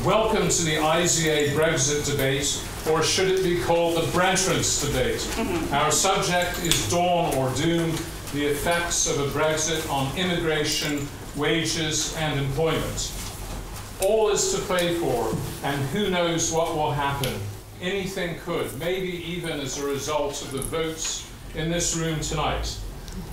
Welcome to the IZA Brexit debate, or should it be called the Brentrance debate? Our subject is Dawn or Doom, the effects of a Brexit on immigration, wages and employment. All is to play for, and who knows what will happen. Anything could, maybe even as a result of the votes in this room tonight.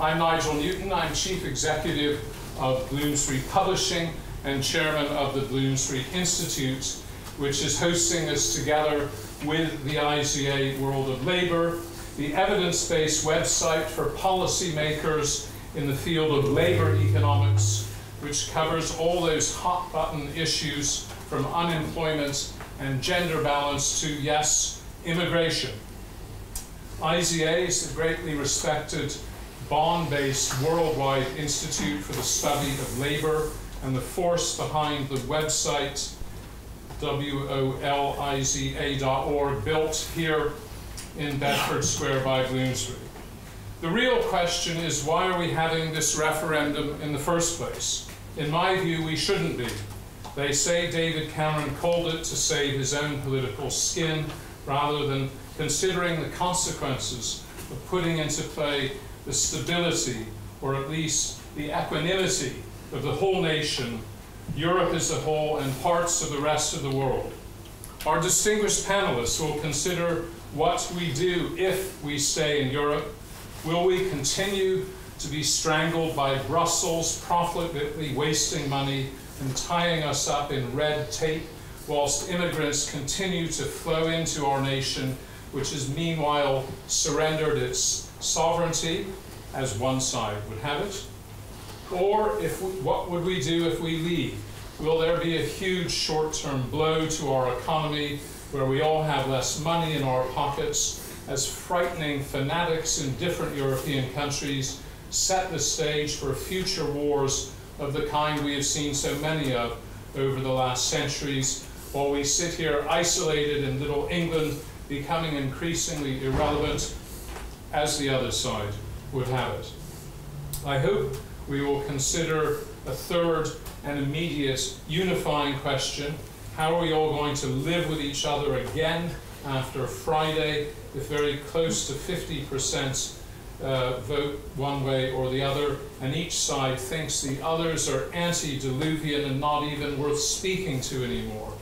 I'm Nigel Newton, I'm Chief Executive of Bloomsbury Publishing and Chairman of the Bloomsbury Institute, which is hosting us together with the IZA World of Labor, the evidence-based website for policymakers in the field of labor economics, which covers all those hot-button issues from unemployment and gender balance to, yes, immigration. IZA is the greatly respected Bonn-based worldwide institute for the study of labor and the force behind the website WOLIZA.org, built here in Bedford Square by Bloomsbury. The real question is, why are we having this referendum in the first place? In my view, we shouldn't be. They say David Cameron called it to save his own political skin rather than considering the consequences of putting into play the stability, or at least the equanimity, of the whole nation, Europe as a whole, and parts of the rest of the world. Our distinguished panelists will consider what we do if we stay in Europe. Will we continue to be strangled by Brussels, profitably wasting money and tying us up in red tape, whilst immigrants continue to flow into our nation, which has meanwhile surrendered its sovereignty, as one side would have it? Or what would we do if we leave? Will there be a huge short-term blow to our economy where we all have less money in our pockets as frightening fanatics in different European countries set the stage for future wars of the kind we have seen so many of over the last centuries, while we sit here isolated in little England, becoming increasingly irrelevant, as the other side would have it? I hope we will consider a third and immediate unifying question: how are we all going to live with each other again after Friday, if very close to 50% vote one way or the other, and each side thinks the others are antediluvian and not even worth speaking to anymore?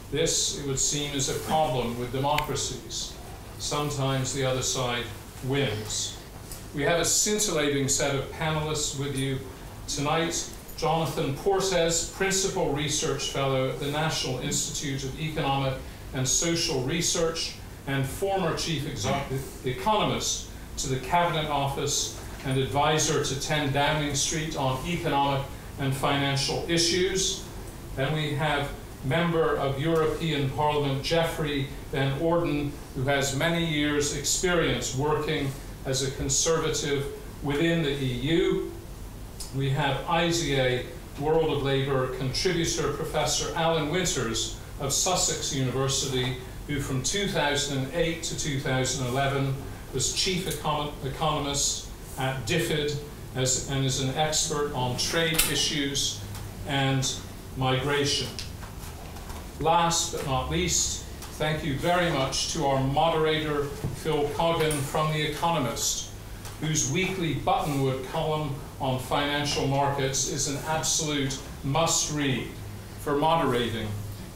This, it would seem, is a problem with democracies. Sometimes the other side wins. We have a scintillating set of panelists with you tonight. Jonathan Portes, Principal Research Fellow at the National Institute of Economic and Social Research and former Chief Economist to the Cabinet Office and advisor to 10 Downing Street on economic and financial issues. Then we have Member of European Parliament Geoffrey van Orden, who has many years' experience working as a conservative within the EU. We have IZA World of Labor contributor Professor Alan Winters of Sussex University, who from 2008 to 2011 was Chief Economist at DFID and is an expert on trade issues and migration. Last but not least, thank you very much to our moderator, Phil Coggan from The Economist, whose weekly buttonwood column on financial markets is an absolute must-read for moderating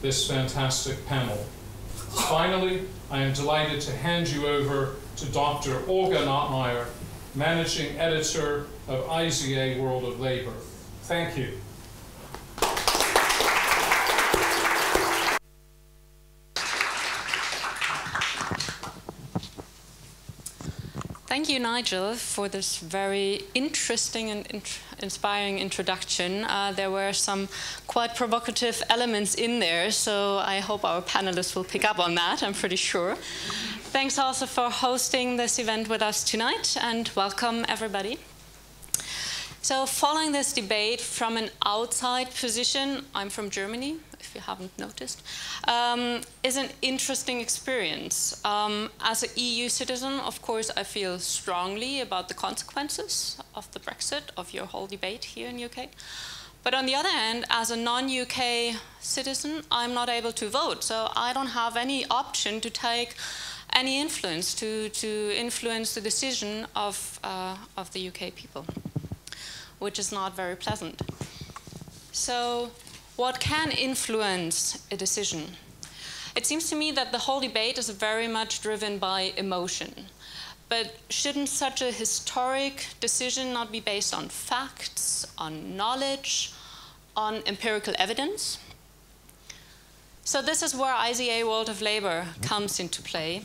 this fantastic panel. Finally, I am delighted to hand you over to Dr. Olga Nottmeyer, Managing Editor of IZA World of Labor. Thank you. Thank you, Nigel, for this very interesting and inspiring introduction. There were some quite provocative elements in there, so I hope our panelists will pick up on that, I'm pretty sure. Thanks also for hosting this event with us tonight, and welcome, everybody. So following this debate from an outside position, I'm from Germany, if you haven't noticed, is an interesting experience. As an EU citizen, of course, I feel strongly about the consequences of the Brexit, of your whole debate here in the UK. But on the other hand, as a non-UK citizen, I'm not able to vote, so I don't have any option to take any influence, to influence the decision of the UK people, which is not very pleasant. So what can influence a decision? It seems to me that the whole debate is very much driven by emotion. But shouldn't such a historic decision not be based on facts, on knowledge, on empirical evidence? So this is where IZA World of Labor comes into play.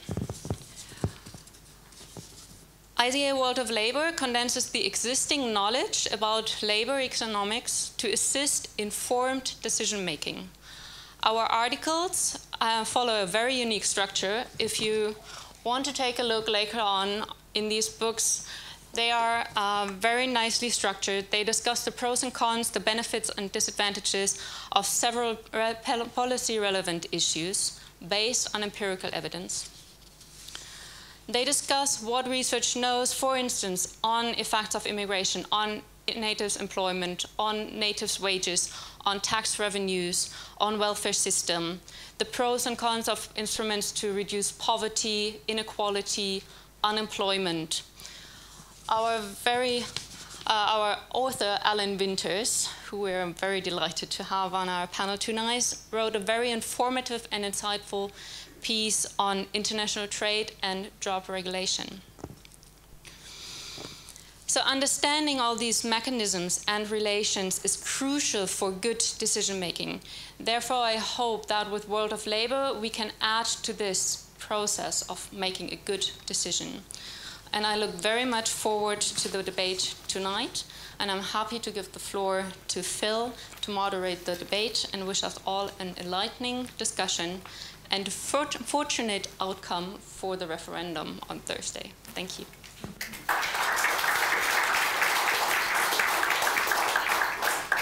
IZA World of Labor condenses the existing knowledge about labor economics to assist informed decision-making. Our articles follow a very unique structure. If you want to take a look later on in these books, they are very nicely structured. They discuss the pros and cons, the benefits and disadvantages of several policy-relevant issues based on empirical evidence. They discuss what research knows, for instance, on effects of immigration, on natives' employment, on natives' wages, on tax revenues, on welfare system, the pros and cons of instruments to reduce poverty, inequality, unemployment. Our author, Alan Winters, who we're very delighted to have on our panel tonight, wrote a very informative and insightful piece on international trade and job regulation. So understanding all these mechanisms and relations is crucial for good decision-making. Therefore, I hope that with World of Labor, we can add to this process of making a good decision. And I look very much forward to the debate tonight, and I'm happy to give the floor to Phil to moderate the debate and wish us all an enlightening discussion and a fortunate outcome for the referendum on Thursday. Thank you.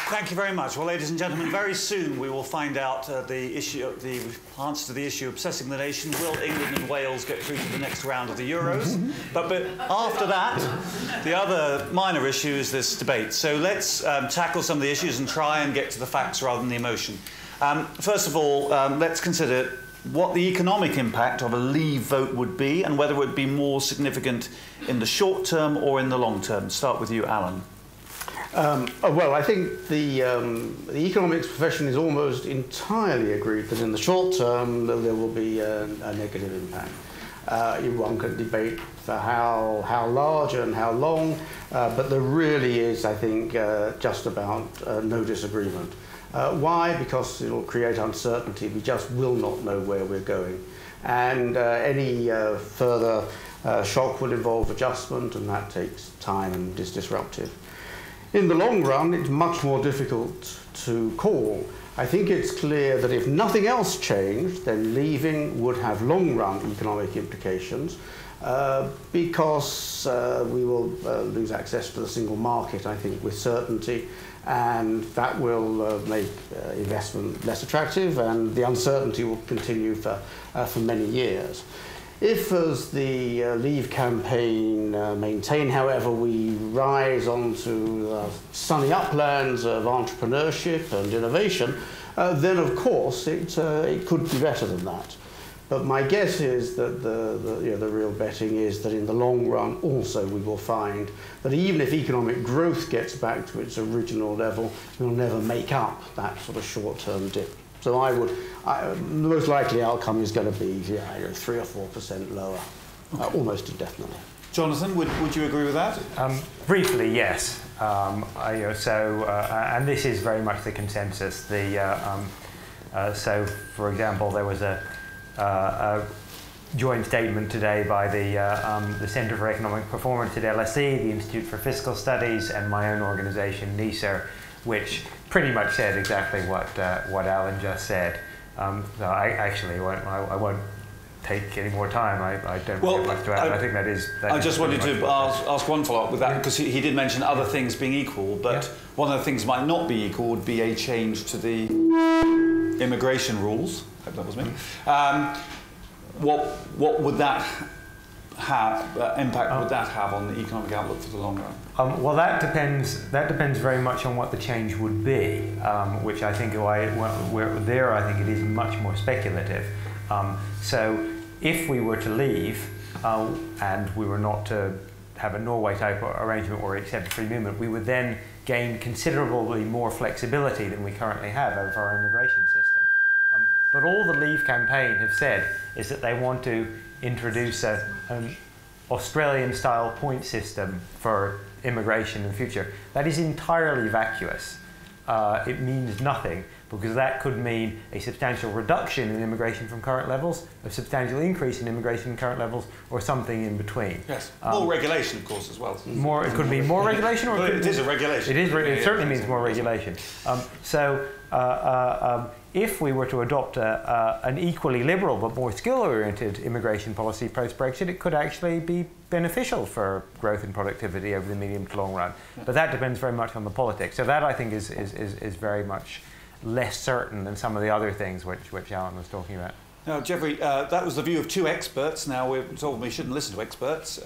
Thank you very much. Well, ladies and gentlemen, very soon we will find out the answer to the issue obsessing the nation. Will England and Wales get through to the next round of the Euros? But after that, the other minor issue is this debate. So let's tackle some of the issues and try and get to the facts rather than the emotion. First of all, let's consider what the economic impact of a leave vote would be and whether it would be more significant in the short term or in the long term. Start with you, Alan. Well, I think the economics profession is almost entirely agreed that in the short term there will be a negative impact. One can debate for how large and how long, but there really is, I think, just about no disagreement. Why? Because it will create uncertainty. We just will not know where we're going. And any further shock will involve adjustment, and that takes time and is disruptive. In the long run, it's much more difficult to call. I think it's clear that if nothing else changed, then leaving would have long-run economic implications because we will lose access to the single market, I think, with certainty, and that will make investment less attractive, and the uncertainty will continue for many years. If, as the Leave campaign maintain, however, we rise onto the sunny uplands of entrepreneurship and innovation, then of course it could be better than that. But my guess is that the real betting is that in the long run also we will find that even if economic growth gets back to its original level, we'll never make up that sort of short-term dip. So the most likely outcome is going to be 3 or 4% lower, almost indefinitely. Jonathan, would you agree with that? Briefly, yes. And this is very much the consensus. So, for example, there was a joint statement today by the Centre for Economic Performance at LSE, the Institute for Fiscal Studies, and my own organisation, NISA, which pretty much said exactly what Alan just said. So I won't take any more time. I don't have much to add. I think that is. I just wanted to ask one follow-up with that, because he did mention other things being equal, but one of the things might not be equal would be a change to the immigration rules. I hope that was me. What would that impact would that have on the economic outlook for the long run? Well, that depends very much on what the change would be, which I think I think it is much more speculative. So if we were to leave and we were not to have a Norway type arrangement or accept free movement, we would then gain considerably more flexibility than we currently have over our immigration system. But all the Leave campaign have said is that they want to introduce an Australian-style point system for immigration in the future. That is entirely vacuous. It means nothing, because that could mean a substantial reduction in immigration from current levels, a substantial increase in immigration from current levels, or something in between. Yes, more regulation, of course, as well. It could be more regulation, or it is a regulation. It certainly means more regulation. If we were to adopt an equally liberal but more skill-oriented immigration policy post-Brexit, it could actually be beneficial for growth and productivity over the medium to long run. But that depends very much on the politics. So that, I think, is very much less certain than some of the other things which Alan was talking about. Now, Geoffrey, that was the view of two experts. Now, we're told we shouldn't listen to experts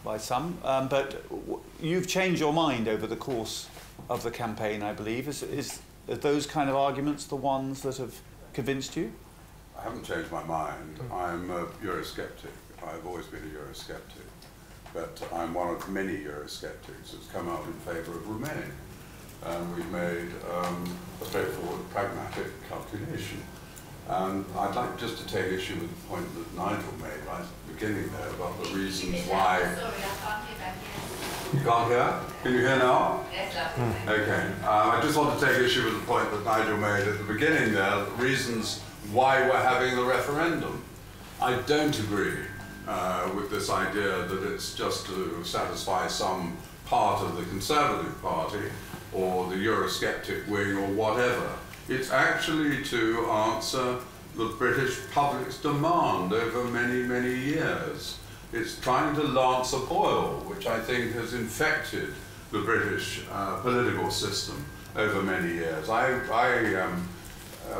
by some, but you've changed your mind over the course of the campaign, I believe. Are those kind of arguments the ones that have convinced you? I haven't changed my mind. I'm a Eurosceptic. I've always been a Eurosceptic. But I'm one of many Eurosceptics who's come out in favour of remaining. We've made a straightforward, pragmatic calculation. And I'd like just to take issue with the point that Nigel made right at the beginning there about the reasons why... Sorry, I can't hear back here. You can't hear? Can you hear now? Yes, Okay. I just want to take issue with the point that Nigel made at the beginning there, the reasons why we're having the referendum. I don't agree with this idea that it's just to satisfy some part of the Conservative Party or the Eurosceptic wing or whatever. It's actually to answer the British public's demand over many, many years. It's trying to lance a boil, which I think has infected the British political system over many years. I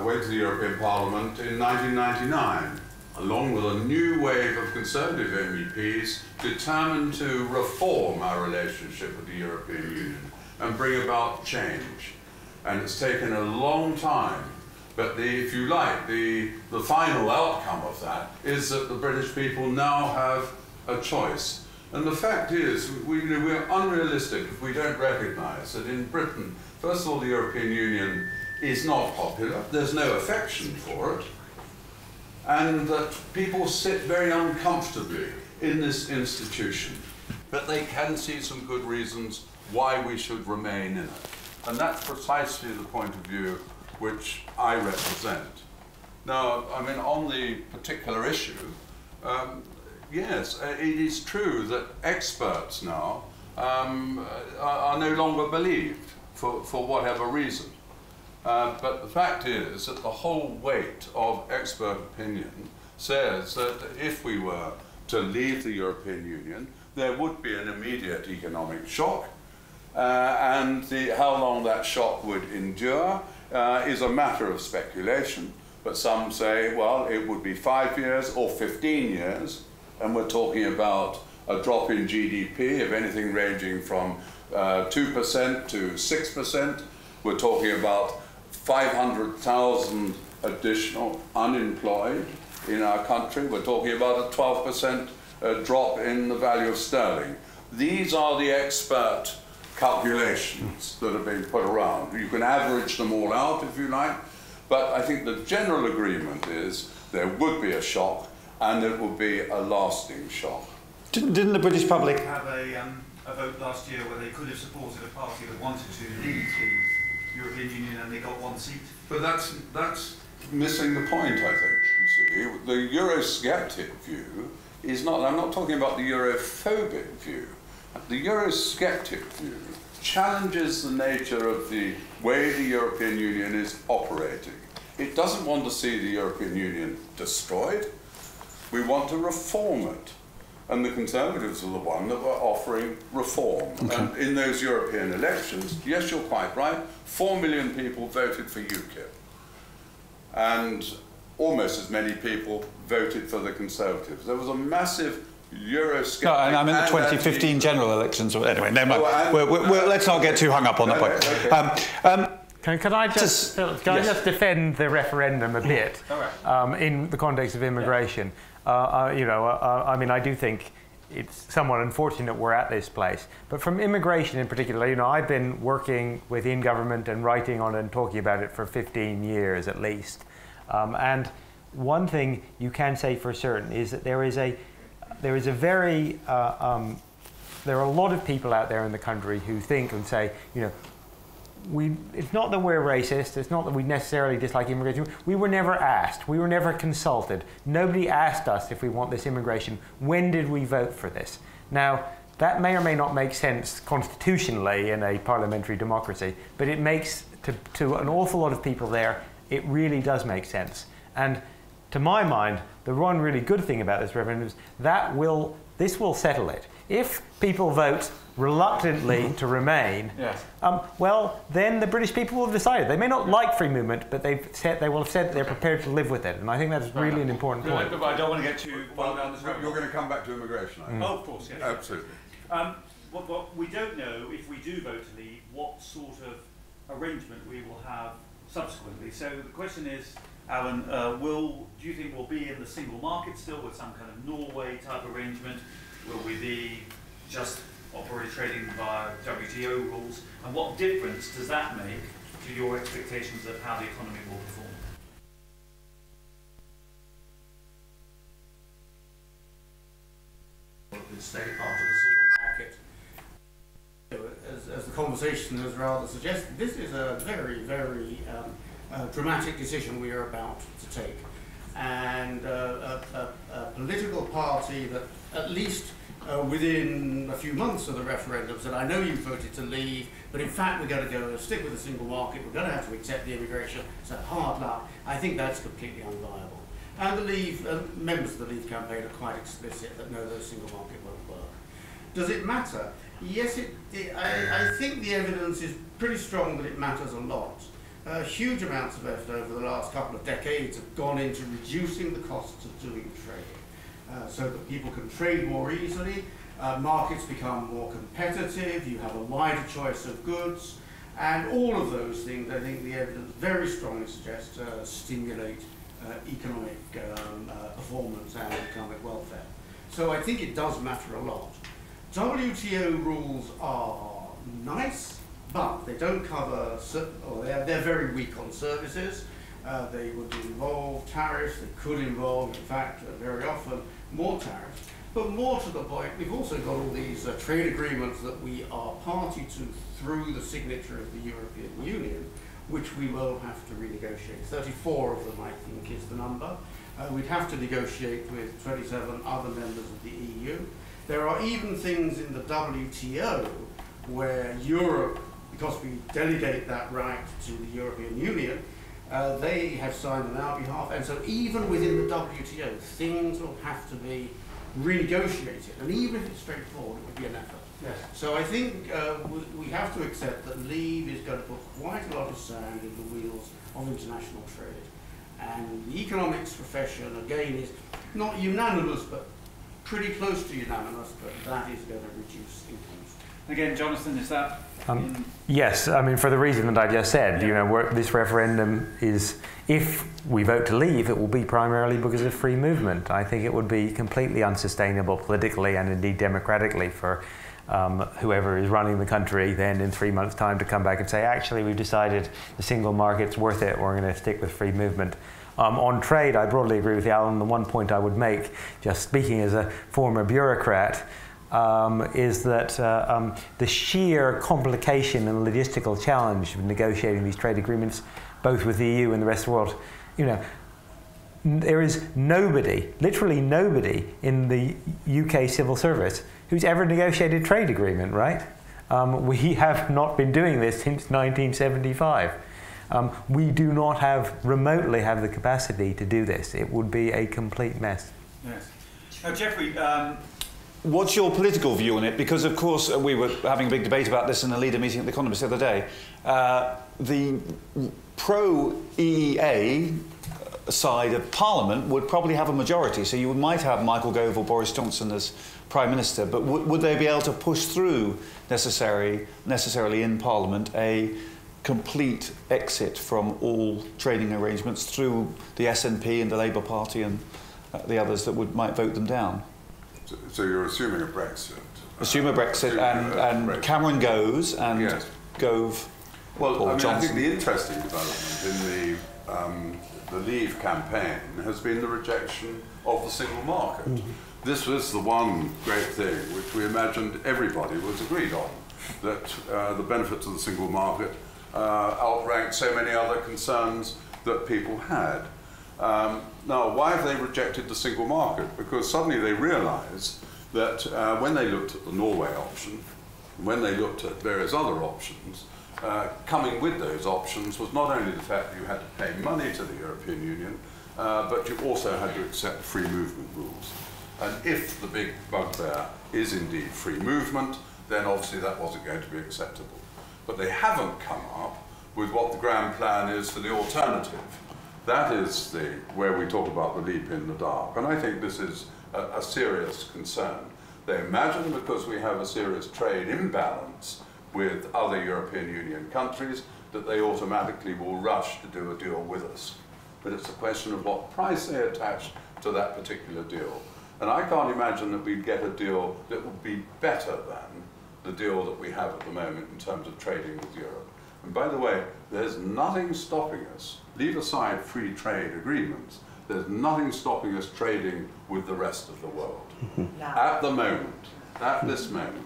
went to the European Parliament in 1999, along with a new wave of Conservative MEPs determined to reform our relationship with the European Union and bring about change. And it's taken a long time. But if you like, the final outcome of that is that the British people now have a choice. And the fact is, we're unrealistic if we don't recognise that in Britain, first of all, the European Union is not popular. There's no affection for it. And that people sit very uncomfortably in this institution. But they can see some good reasons why we should remain in it. And that's precisely the point of view which I represent. Now, I mean, on the particular issue, yes, it is true that experts now are no longer believed for whatever reason. But the fact is that the whole weight of expert opinion says that if we were to leave the European Union, there would be an immediate economic shock. And how long that shock would endure is a matter of speculation. But some say, well, it would be 5 years or 15 years. And we're talking about a drop in GDP of anything ranging from 2% to 6%. We're talking about 500,000 additional unemployed in our country. We're talking about a 12% drop in the value of sterling. These are the expert calculations that have been put around. You can average them all out if you like, but I think the general agreement is there would be a shock and it would be a lasting shock. Didn't the British public have a vote last year where they could have supported a party that wanted to leave the European Union and they got one seat? But that's missing the point, I think, you see. The Eurosceptic view is not, I'm not talking about the Europhobic view. The Eurosceptic view challenges the nature of the way the European Union is operating. It doesn't want to see the European Union destroyed. We want to reform it. And the Conservatives are the one that were offering reform. Okay. And in those European elections, yes, you're quite right, 4 million people voted for UKIP. And almost as many people voted for the Conservatives. There was a massive Eurosceptic. No, and I'm in the 2015 general elections. Anyway, never mind. Let's not get too hung up on that point. Okay. Can I just I just defend the referendum a bit in the context of immigration? I mean, I do think it's somewhat unfortunate we're at this place. But from immigration in particular, I've been working within government and writing on it and talking about it for 15 years at least. And one thing you can say for certain is that there are a lot of people out there in the country who think and say, it's not that we're racist, it's not that we necessarily dislike immigration. We were never asked, we were never consulted. Nobody asked us if we want this immigration. When did we vote for this? Now, that may or may not make sense constitutionally in a parliamentary democracy, but it makes, to an awful lot of people there, it really does make sense. And to my mind, the one really good thing about this referendum is that this will settle it. If people vote reluctantly to remain, well, then the British people will have decided. They may not like free movement, but they will have said that they're prepared to live with it. And I think that's really an important point. But I don't want to get too far down this road. You're going to come back to immigration, I think. Oh, of course, yes. Absolutely. What we don't know, if we do vote to leave, what sort of arrangement we will have subsequently. So the question is, Alan, do you think we'll be in the single market still with some kind of Norway type arrangement? Will we be just operating trading via WTO rules? And what difference does that make to your expectations of how the economy will perform? Stay part of the single market. As the conversation has rather suggested, this is a very, very dramatic decision we are about to take. And a political party that at least within a few months of the referendum said, I know you voted to leave, but in fact we're going to stick with the single market, we're going to have to accept the immigration, so hard luck. I think that's completely unviable. And the Leave, members of the Leave campaign are quite explicit that no, the single market won't work. Does it matter? Yes, I think the evidence is pretty strong that it matters a lot. Huge amounts of effort over the last couple of decades have gone into reducing the costs of doing trade, so that people can trade more easily, markets become more competitive, you have a wider choice of goods, and all of those things, I think the evidence very strongly suggests stimulate economic performance and economic welfare. So I think it does matter a lot. WTO rules are nice, but they don't cover, or they're very weak on services. They would involve tariffs, they could involve, in fact, very often, more tariffs. But more to the point, we've also got all these trade agreements that we are party to through the signature of the European Union, which we will have to renegotiate. 34 of them, I think, is the number. We'd have to negotiate with 27 other members of the EU. There are even things in the WTO where Europe, because we delegate that right to the European Union, they have signed on our behalf, and so even within the WTO, things will have to be renegotiated, and even if it's straightforward, it would be an effort. Yes. So I think we have to accept that Leave is going to put quite a lot of sand in the wheels of international trade. And the economics profession, again, is not unanimous, but pretty close to unanimous, but that is going to reduce incomes. Again, Jonathan, is that? Yes, I mean, for the reason that I just said, this referendum is, if we vote to leave, it will be primarily because of free movement. I think it would be completely unsustainable politically and indeed democratically for whoever is running the country then in 3 months' time to come back and say, actually, we've decided the single market's worth it, we're going to stick with free movement. On trade, I broadly agree with Alan. The one point I would make, just speaking as a former bureaucrat, is that the sheer complication and logistical challenge of negotiating these trade agreements, both with the EU and the rest of the world, there is nobody, literally nobody, in the UK civil service who's ever negotiated a trade agreement, right? We have not been doing this since 1975. We do not remotely have the capacity to do this. It would be a complete mess. Yes. Now, Geoffrey, what's your political view on it? Because, of course, we were having a big debate about this in a leader meeting at the Economist the other day. The pro-EEA side of Parliament would probably have a majority. So you might have Michael Gove or Boris Johnson as Prime Minister, but would they be able to push through necessarily in Parliament a complete exit from all trading arrangements through the SNP and the Labour Party and the others that might vote them down? So you're assuming a Brexit? Assume a Brexit, and Brexit. Cameron goes and yes. Gove. Well, I think the interesting development in the Leave campaign has been the rejection of the single market. Mm-hmm. This was the one great thing which we imagined everybody was agreed on, that the benefits of the single market outranked so many other concerns that people had. Now, why have they rejected the single market? Because suddenly they realised that when they looked at the Norway option, when they looked at various other options, coming with those options was not only the fact that you had to pay money to the European Union, but you also had to accept free movement rules. And if the big bugbear is indeed free movement, then obviously that wasn't going to be acceptable. But they haven't come up with what the grand plan is for the alternative. That is where we talk about the leap in the dark. And I think this is a serious concern. They imagine because we have a serious trade imbalance with other European Union countries that they automatically will rush to do a deal with us. But it's a question of what price they attach to that particular deal. And I can't imagine that we'd get a deal that would be better than the deal that we have at the moment in terms of trading with Europe. And by the way, there's nothing stopping us, leave aside free trade agreements, there's nothing stopping us trading with the rest of the world. At the moment, at this moment.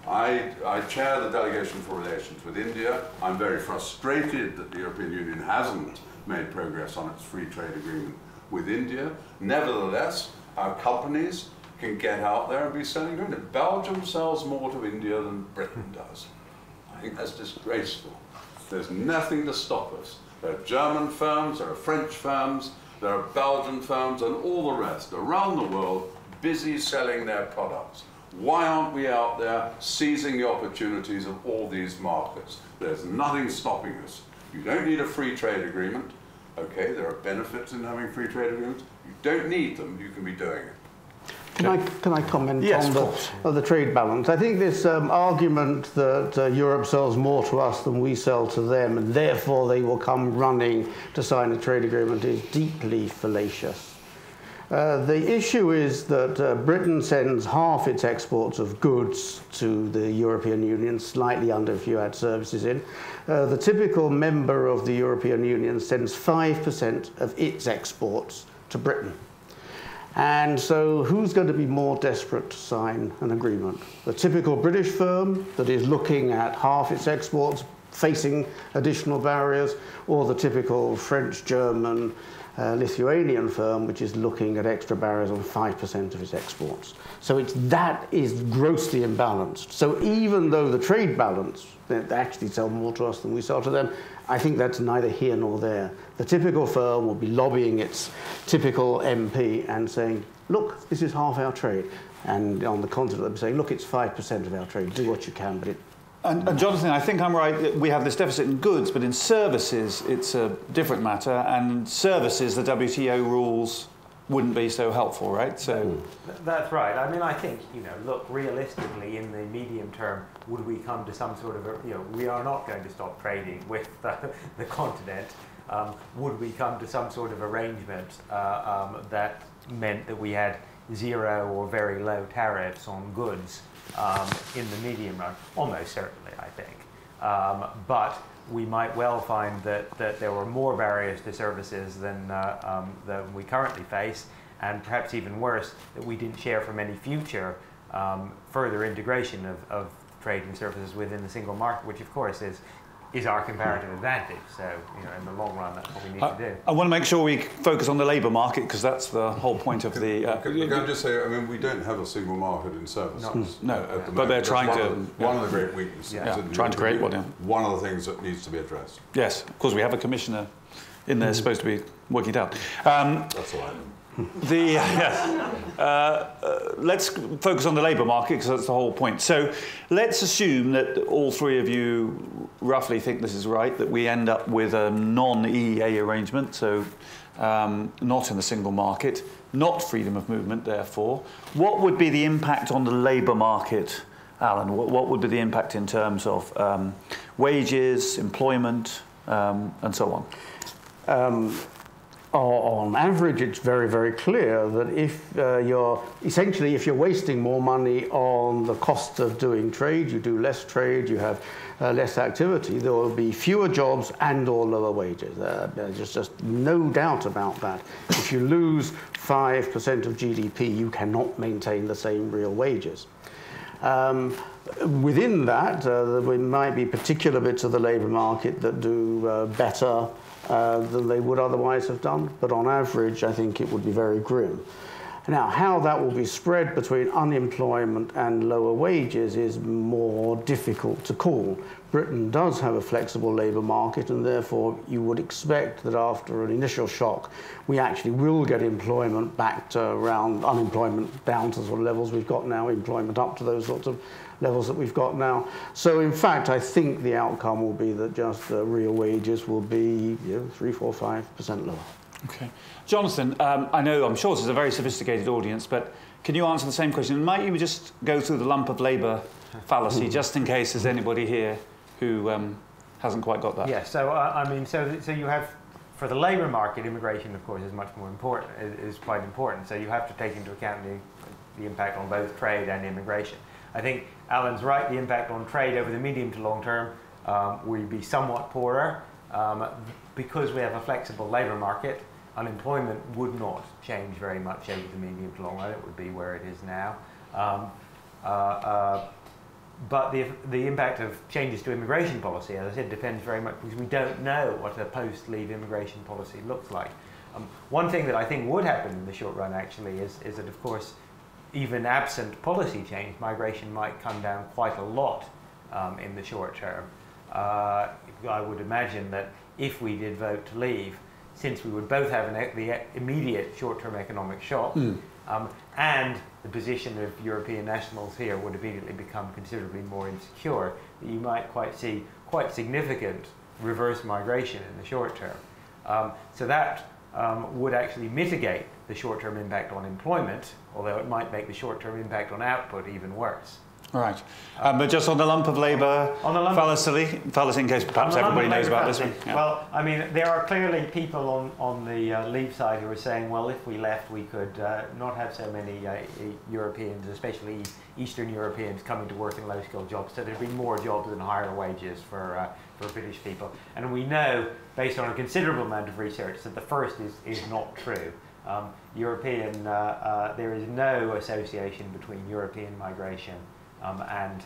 I chair the delegation for relations with India. I'm very frustrated that the European Union hasn't made progress on its free trade agreement with India. Nevertheless, our companies can get out there and be selling to India. Belgium sells more to India than Britain does. I think that's disgraceful. There's nothing to stop us. There are German firms, there are French firms, there are Belgian firms, and all the rest around the world busy selling their products. Why aren't we out there seizing the opportunities of all these markets? There's nothing stopping us. You don't need a free trade agreement. Okay, there are benefits in having free trade agreements. You don't need them, you can be doing it. Can I comment yes, on the trade balance? I think this argument that Europe sells more to us than we sell to them, and therefore they will come running to sign a trade agreement, is deeply fallacious. The issue is that Britain sends half its exports of goods to the European Union, slightly under if you add services in. The typical member of the European Union sends 5% of its exports to Britain. And so who's going to be more desperate to sign an agreement? The typical British firm that is looking at half its exports, facing additional barriers, or the typical French, German, Lithuanian firm which is looking at extra barriers on 5% of its exports. So that is grossly imbalanced. So even though the trade balance, they actually sell more to us than we sell to them, I think that's neither here nor there. The typical firm will be lobbying its typical MP and saying, look, this is half our trade. And on the continent, they'll be saying, look, it's 5% of our trade. Do what you can, but it... And Jonathan, I think I'm right, we have this deficit in goods, but in services it's a different matter, and services, the WTO rules wouldn't be so helpful, right? So that's right. I mean, I think, look, realistically, in the medium term, would we come to some sort of we are not going to stop trading with the continent. Would we come to some sort of arrangement that meant that we had zero or very low tariffs on goods in the medium run? Almost certainly, I think. But we might well find that there were more barriers to services than we currently face, and perhaps even worse, that we didn't share from any future further integration of trade and services within the single market, which of course is our comparative advantage. So, in the long run, that's what we need to do. I want to make sure we focus on the labour market, because that's the whole point of the... Can I just say, I mean, we don't have a single market in services. No, but they're trying to... One of the great weaknesses. Yeah, trying to create one, yeah. One of the things that needs to be addressed. Yes, of course, we have a commissioner in there supposed to be working it out. That's all I know. Let's focus on the labour market, because that's the whole point. So let's assume that all three of you roughly think this is right, that we end up with a non-EEA arrangement, so not in the single market, not freedom of movement, therefore. What would be the impact on the labour market, Alan? What would be the impact in terms of wages, employment, and so on? On average, it's very, very clear that if if you're wasting more money on the cost of doing trade, you do less trade, you have less activity, there will be fewer jobs and or lower wages. There's just no doubt about that. If you lose 5% of GDP, you cannot maintain the same real wages. Within that, there might be particular bits of the labour market that do better than they would otherwise have done, but on average, I think it would be very grim. Now, how that will be spread between unemployment and lower wages is more difficult to call. Britain does have a flexible labour market, and therefore you would expect that after an initial shock, we actually will get employment back to around unemployment down to the sort of levels we've got now, employment up to those sorts of levels that we've got now. So in fact, I think the outcome will be that just real wages will be 3, 4, 5% lower. Okay. Jonathan, I'm sure this is a very sophisticated audience, but can you answer the same question? Might you just go through the lump of labour fallacy, just in case there's anybody here who hasn't quite got that? Yeah, so you have, for the labour market, immigration, of course, is much more important, is quite important. So you have to take into account the impact on both trade and immigration. I think Alan's right, the impact on trade over the medium to long term will be somewhat poorer. Because we have a flexible labour market, unemployment would not change very much over the medium to long run. It would be where it is now. But the impact of changes to immigration policy, as I said, depends very much because we don't know what a post-leave immigration policy looks like. One thing that I think would happen in the short run, actually, is that, of course, even absent policy change, migration might come down quite a lot in the short term. I would imagine that if we did vote to leave, since we would both have the immediate short-term economic shock, and the position of European nationals here would immediately become considerably more insecure, that you might see quite significant reverse migration in the short term. So that would actually mitigate the short-term impact on employment, although it might make the short-term impact on output even worse. Right. But just on the lump of labour fallacy, in case perhaps everybody knows about this one. Yeah. Well, I mean, there are clearly people on the leave side who are saying, well, if we left, we could not have so many Europeans, especially Eastern Europeans, coming to work in low-skilled jobs. So there'd be more jobs and higher wages for British people. And we know, based on a considerable amount of research, that the first is not true. There is no association between European migration and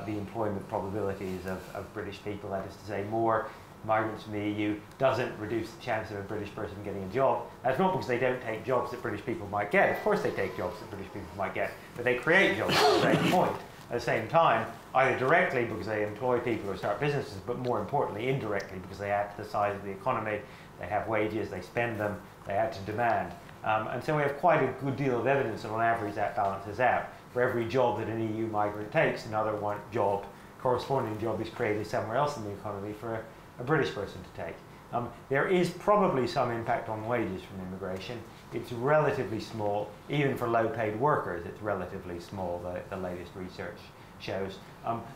the employment probabilities of British people. That is to say, more migrants from the EU doesn't reduce the chance of a British person getting a job. That's not because they don't take jobs that British people might get. Of course they take jobs that British people might get, but they create jobs at the same point. At the same time, either directly because they employ people or start businesses, but more importantly, indirectly because they add to the size of the economy, they have wages, they spend them, they add to demand. And so we have quite a good deal of evidence that on average that balances out. For every job that an EU migrant takes, another corresponding job is created somewhere else in the economy for a British person to take. There is probably some impact on wages from immigration. It's relatively small, even for low-paid workers, it's relatively small, the latest research shows.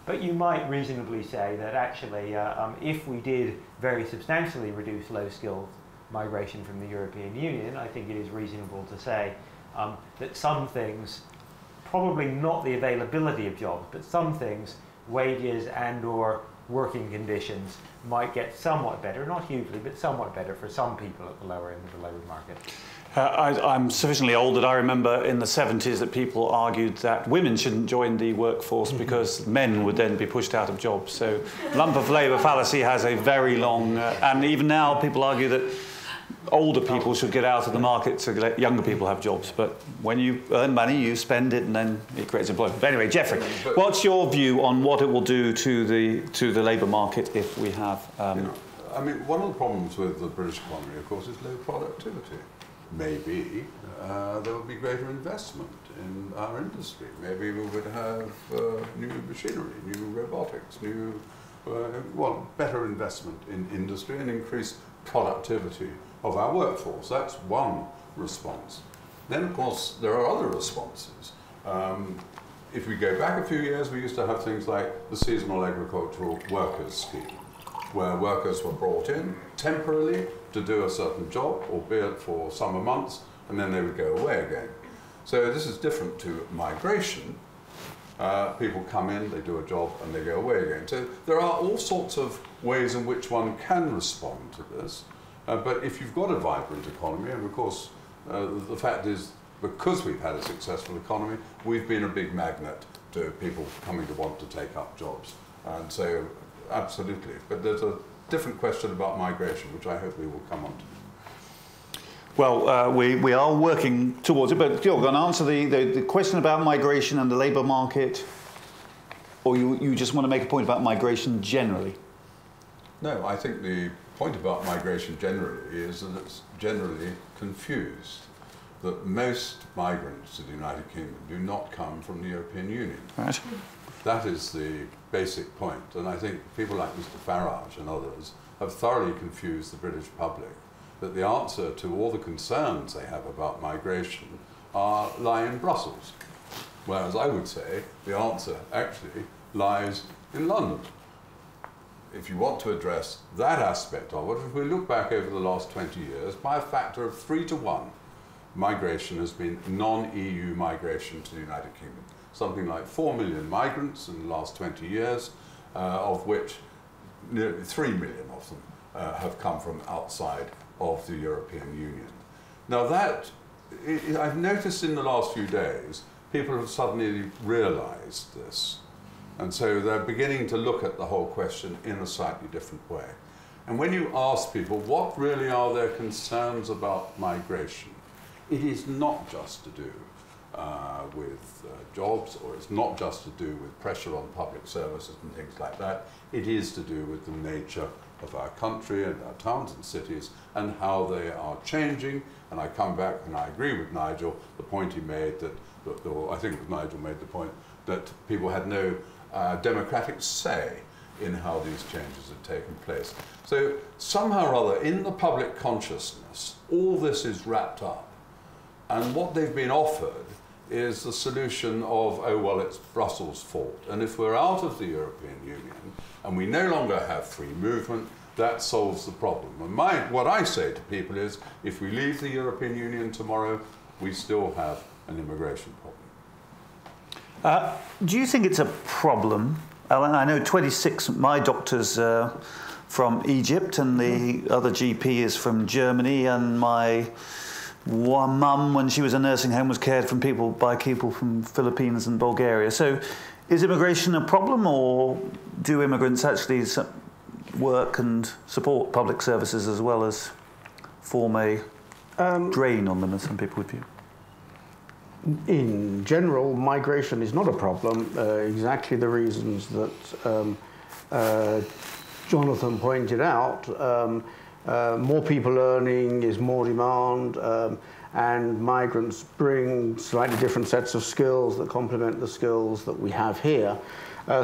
But you might reasonably say that actually, if we did very substantially reduce low-skilled migration from the European Union, I think it is reasonable to say that some things, probably not the availability of jobs, but some things, wages and or working conditions, might get somewhat better, not hugely, but somewhat better for some people at the lower end of the labour market. I'm sufficiently old that I remember in the 70s that people argued that women shouldn't join the workforce because men would then be pushed out of jobs. So lump of labour fallacy has a very long, and even now people argue that older people should get out of the market to let younger people have jobs. But when you earn money, you spend it and then it creates employment. But anyway, Geoffrey, what's your view on what it will do to the labour market if we have... I mean, one of the problems with the British economy, of course, is low productivity. Maybe there will be greater investment in our industry. Maybe we would have new machinery, new robotics, better investment in industry and increased productivity of our workforce. That's one response. Then, of course, there are other responses. If we go back a few years, we used to have things like the seasonal agricultural workers scheme, where workers were brought in temporarily to do a certain job, albeit for summer months, and then they would go away again. So this is different to migration. People come in, they do a job, and they go away again. So there are all sorts of ways in which one can respond to this. But if you've got a vibrant economy, and of course the fact is, because we've had a successful economy, we've been a big magnet to people coming to want to take up jobs. And so, absolutely. But there's a different question about migration, which I hope we will come on to. Well, we are working towards it, but you're going to answer the question about migration and the labour market, or you just want to make a point about migration generally? No, I think the point about migration generally is that it's generally confused. That most migrants to the United Kingdom do not come from the European Union. Right. That is the basic point, and I think people like Mr. Farage and others have thoroughly confused the British public that the answer to all the concerns they have about migration lie in Brussels, whereas I would say the answer actually lies in London. If you want to address that aspect of it, if we look back over the last 20 years, by a factor of 3 to 1, migration has been non-EU migration to the United Kingdom. Something like 4 million migrants in the last 20 years, of which nearly 3 million of them have come from outside of the European Union. Now that, I've noticed in the last few days, people have suddenly realized this. And so they're beginning to look at the whole question in a slightly different way. And when you ask people what really are their concerns about migration, it is not just to do with jobs, or it's not just to do with pressure on public services and things like that. It is to do with the nature of our country and our towns and cities and how they are changing. And I come back and I agree with Nigel, the point he made that, or I think it was Nigel made the point, that people had no democratic say in how these changes had taken place. So somehow or other, in the public consciousness, all this is wrapped up. And what they've been offered is the solution of, oh, well, it's Brussels' fault. And if we're out of the European Union and we no longer have free movement, that solves the problem. And what I say to people is, if we leave the European Union tomorrow, we still have an immigration problem. Do you think it's a problem? Alan, I know 26, my doctor's from Egypt and the other GP is from Germany, and my mum, when she was in a nursing home, was cared by people from Philippines and Bulgaria. So is immigration a problem, or do immigrants actually work and support public services as well as form a drain on them, as some people would view? In general, migration is not a problem, exactly the reasons that Jonathan pointed out. More people earning is more demand, and migrants bring slightly different sets of skills that complement the skills that we have here.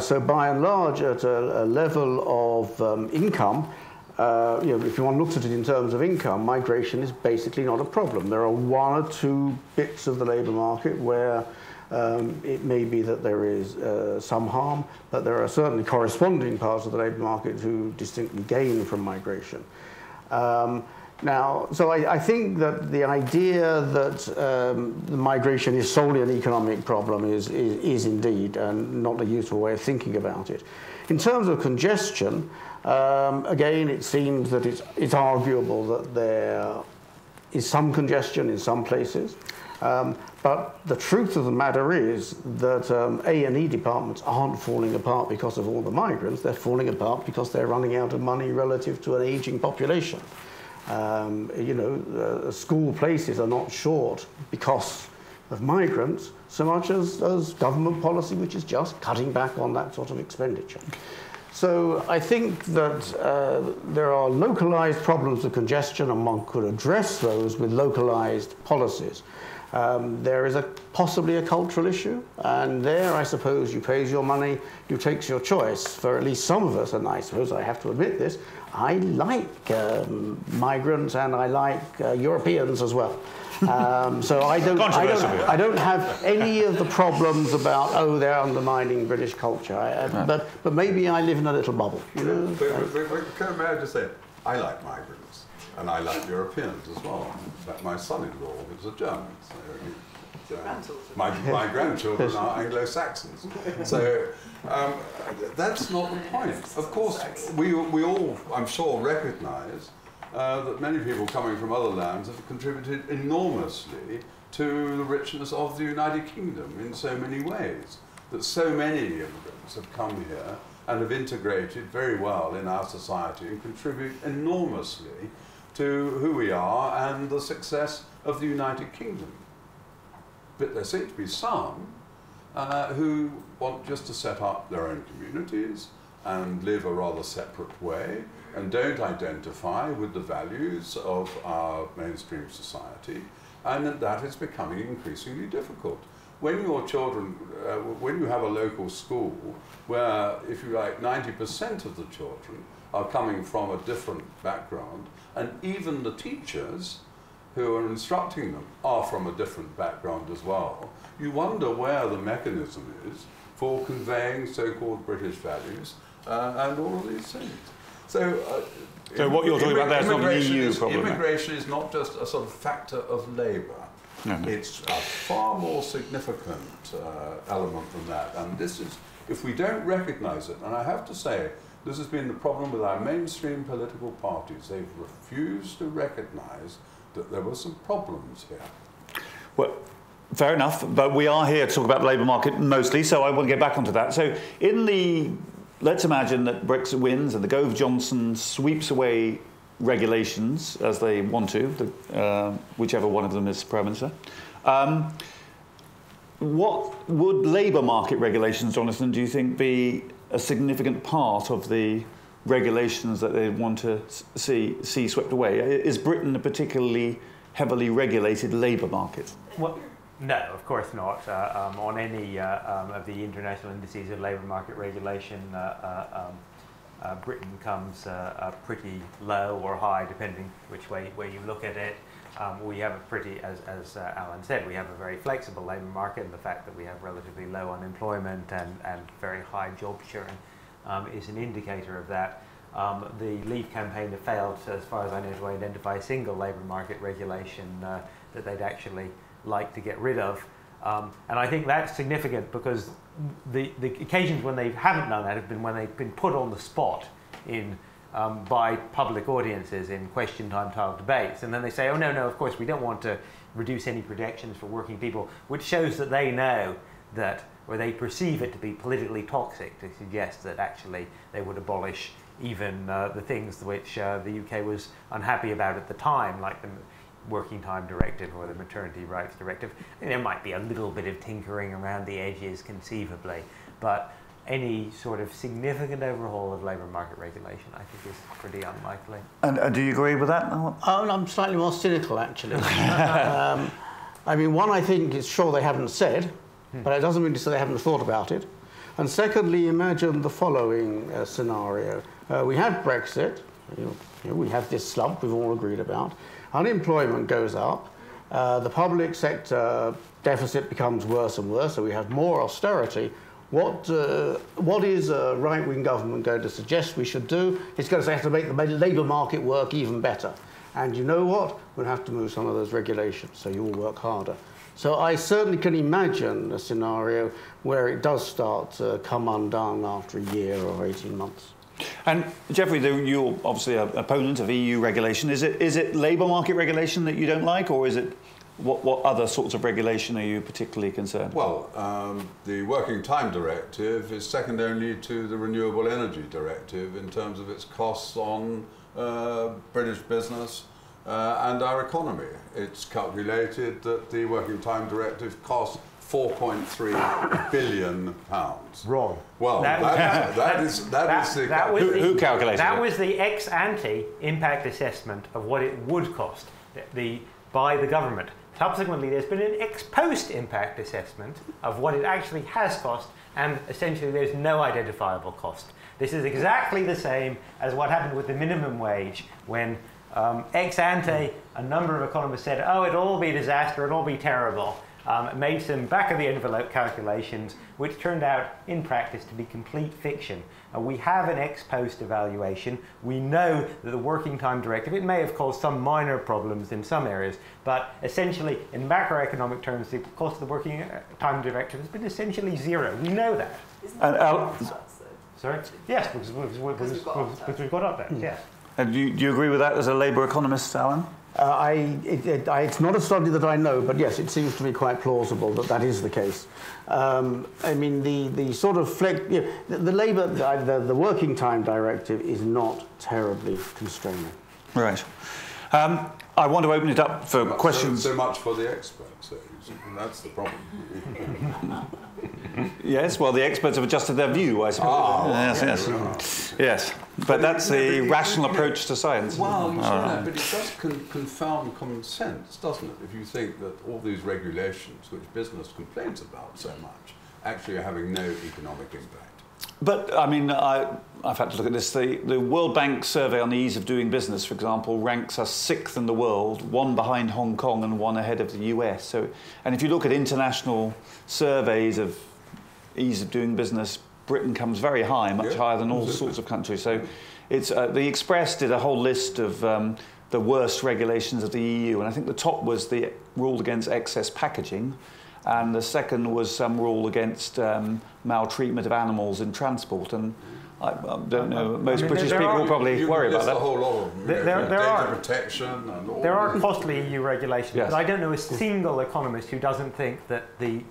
So by and large, at a level of income, if one looks at it in terms of income, migration is basically not a problem. There are 1 or 2 bits of the labour market where it may be that there is some harm, but there are certainly corresponding parts of the labour market who distinctly gain from migration. Now, so I think that the idea that the migration is solely an economic problem is indeed not a useful way of thinking about it. In terms of congestion, again, it seems that it's arguable that there is some congestion in some places. But the truth of the matter is that A&E departments aren't falling apart because of all the migrants. They're falling apart because they're running out of money relative to an aging population. School places are not short because of migrants so much as government policy, which is just cutting back on that sort of expenditure. So I think that there are localized problems of congestion, and one could address those with localized policies. There is possibly a cultural issue, and there I suppose you pays your money, you takes your choice. For at least some of us, and I suppose I have to admit this, I like migrants and I like Europeans as well. So I don't have any of the problems about, oh, they're undermining British culture. But maybe I live in a little bubble. You know? May I just say, I like migrants and I like Europeans as well. In fact, my son-in-law is a German. So my grandchildren are Anglo-Saxons. So that's not the point. Of course, we all, I'm sure, recognise that many people coming from other lands have contributed enormously to the richness of the United Kingdom in so many ways. That so many immigrants have come here and have integrated very well in our society and contribute enormously to who we are and the success of the United Kingdom. But there seem to be some who want just to set up their own communities and live a rather separate way and don't identify with the values of our mainstream society, and that is becoming increasingly difficult. When your children, when you have a local school where, if you like, 90% of the children are coming from a different background, and even the teachers who are instructing them are from a different background as well, you wonder where the mechanism is for conveying so-called British values and all of these things. So what you're talking about there is not an EU problem. Immigration is not just a sort of factor of labour. No. It's a far more significant element than that. And this is, if we don't recognise it, and I have to say, this has been the problem with our mainstream political parties. They've refused to recognise that there were some problems here. Well, fair enough, but we are here to talk about the labour market mostly, so I want to get back onto that. So let's imagine that Brexit wins and the Gove-Johnson sweeps away regulations as they want to, whichever one of them is Prime Minister. What would labour market regulations, Jonathan, do you think be a significant part of the regulations that they want to see swept away? Is Britain a particularly heavily regulated labour market? Well, no, of course not. On any of the international indices of labour market regulation, Britain comes pretty low or high, depending which way you look at it. We have a pretty, as Alan said, we have a very flexible labour market, and the fact that we have relatively low unemployment and very high job sharing is an indicator of that. The Leave campaign have failed, as far as I know, to identify a single labour market regulation that they'd actually like to get rid of. And I think that's significant because the occasions when they haven't done that have been when they've been put on the spot by public audiences in question time style debates, and then they say, oh no, of course we don't want to reduce any protections for working people, which shows that they know that, or they perceive it to be politically toxic to suggest that actually they would abolish even the things which the UK was unhappy about at the time, like the Working Time Directive or the Maternity Rights Directive. And there might be a little bit of tinkering around the edges conceivably, but any sort of significant overhaul of labour market regulation, I think, is pretty unlikely. And do you agree with that? I'm slightly more cynical, actually. I mean, one, I think it's sure they haven't said, but it doesn't mean to say they haven't thought about it. And secondly, imagine the following scenario. We have Brexit, we have this slump we've all agreed about. Unemployment goes up, the public sector deficit becomes worse and worse, so we have more austerity. What is a right-wing government going to suggest we should do? It's going to say have to make the labour market work even better. And you know what? We'll have to move some of those regulations, so you all work harder. So I certainly can imagine a scenario where it does start to come undone after a year or 18 months. And Geoffrey, you're obviously an opponent of EU regulation. Is it labour market regulation that you don't like, or is it what other sorts of regulation are you particularly concerned? Well, the Working Time Directive is second only to the Renewable Energy Directive in terms of its costs on British business and our economy. It's calculated that the Working Time Directive costs 4.3 billion pounds. Wrong. Well, that is who calculated that it? was the ex-ante impact assessment of what it would cost by the government. Subsequently, there's been an ex-post impact assessment of what it actually has cost, and essentially there's no identifiable cost. This is exactly the same as what happened with the minimum wage when ex-ante, a number of economists said, oh, it'll all be a disaster, it'll all be terrible. Made some back-of-the-envelope calculations, which turned out, in practice, to be complete fiction. We have an ex-post evaluation. We know that the working time directive, it may have caused some minor problems in some areas, but essentially, in macroeconomic terms, the cost of the working time directive has been essentially zero. We know that. Sorry? Yes, because we've got up there, yes. And do you agree with that as a Labour economist, Alan? It's not a study that I know, but yes, it seems to be quite plausible that that is the case. I mean, the sort of the Labour, the working time directive is not terribly constraining. Right. I want to open it up for questions. So much for the experts. That's the problem. Yes, well, the experts have adjusted their view, I suppose. Yes. But that's the rational approach to science. Well, you say that, but it does confound common sense, doesn't it? If you think that all these regulations, which business complains about so much, actually are having no economic impact. But, I mean, I've had to look at this. The World Bank survey on the ease of doing business, for example, ranks us 6th in the world, 1 behind Hong Kong and 1 ahead of the US. So, and if you look at international surveys of ease of doing business, Britain comes very high, much higher than all sorts of countries. So it's the Express did a whole list of the worst regulations of the EU, and I think the top was the rule against excess packaging, and the second was some rule against maltreatment of animals in transport. And I don't know, most British people will probably worry about that. A whole lot of data protection and all. There are costly EU regulations, yes. but I don't know a single economist who doesn't think that the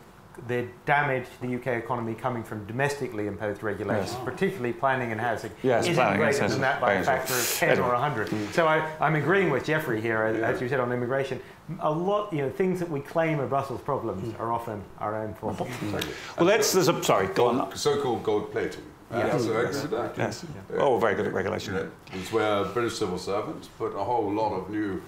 damage to the UK economy coming from domestically imposed regulations, particularly planning and housing, isn't greater than that by a factor of 10 or 100. So I'm agreeing with Geoffrey here, as you said on immigration. A lot, things that we claim are Brussels problems are often our own fault. Well, sorry, go on. So-called gold plating. Yes. Yes. Oh, very good at regulation. It's where British civil servants put a whole lot of new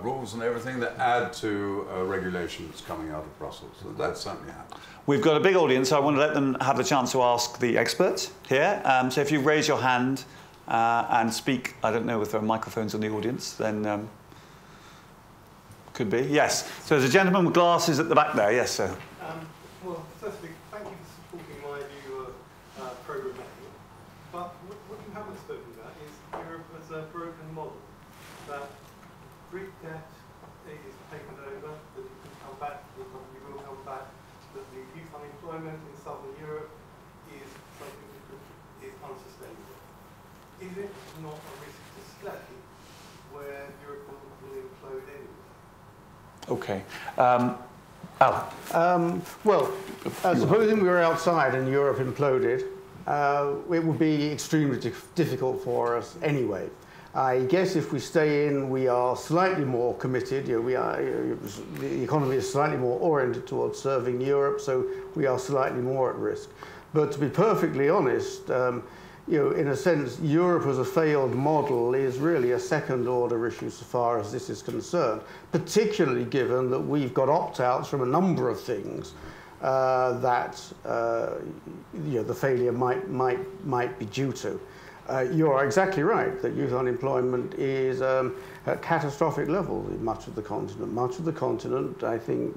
rules and everything that add to regulations coming out of Brussels. So that certainly happens. We've got a big audience, so I want to let them have the chance to ask the experts here. So if you raise your hand and speak, I don't know if there are microphones in the audience, then could be. Yes. So there's a gentleman with glasses at the back there. Yes, sir. Well, firstly, thank you for supporting my view of programmatic. But what you haven't spoken about is Europe as a broken model. That Greek debt is taken over, that it can come back, the economy will come back, that the youth unemployment in southern Europe is something that is unsustainable. Is it not a risk to stay where Europe will implode anyway? Okay. Well, supposing we were outside and Europe imploded, it would be extremely difficult for us anyway. I guess if we stay in, we are slightly more committed. The economy is slightly more oriented towards serving Europe, so we are slightly more at risk. But to be perfectly honest, in a sense, Europe as a failed model is really a second-order issue so far as this is concerned, particularly given that we've got opt-outs from a number of things that the failure might be due to. You are exactly right that youth unemployment is at catastrophic levels in much of the continent. Much of the continent, I think,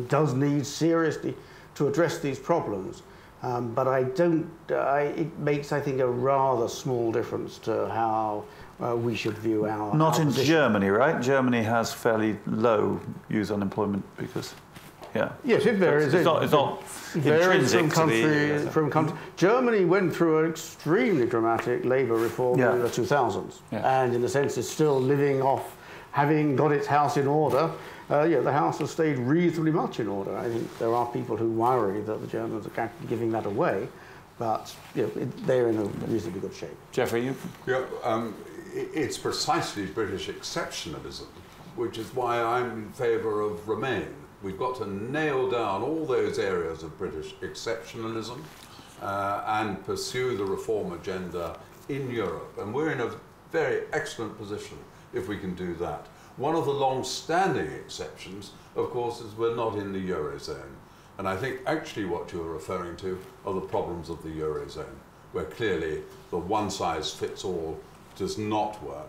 does need seriously to address these problems. But it makes, I think, a rather small difference to how we should view our Not in position. Germany, right? Germany has fairly low youth unemployment because, Yes, it varies. It's not varies intrinsic from country. Germany went through an extremely dramatic labour reform in the 2000s, and in a sense, is still living off having got its house in order. The house has stayed reasonably much in order. I think there are people who worry that the Germans are giving that away, but they're in a reasonably good shape. Geoffrey, you? It's precisely British exceptionalism which is why I'm in favour of Remain. We've got to nail down all those areas of British exceptionalism and pursue the reform agenda in Europe. And we're in a very excellent position if we can do that. One of the long-standing exceptions, of course, is we're not in the Eurozone. And I think actually what you're referring to are the problems of the Eurozone, where clearly the one-size-fits-all does not work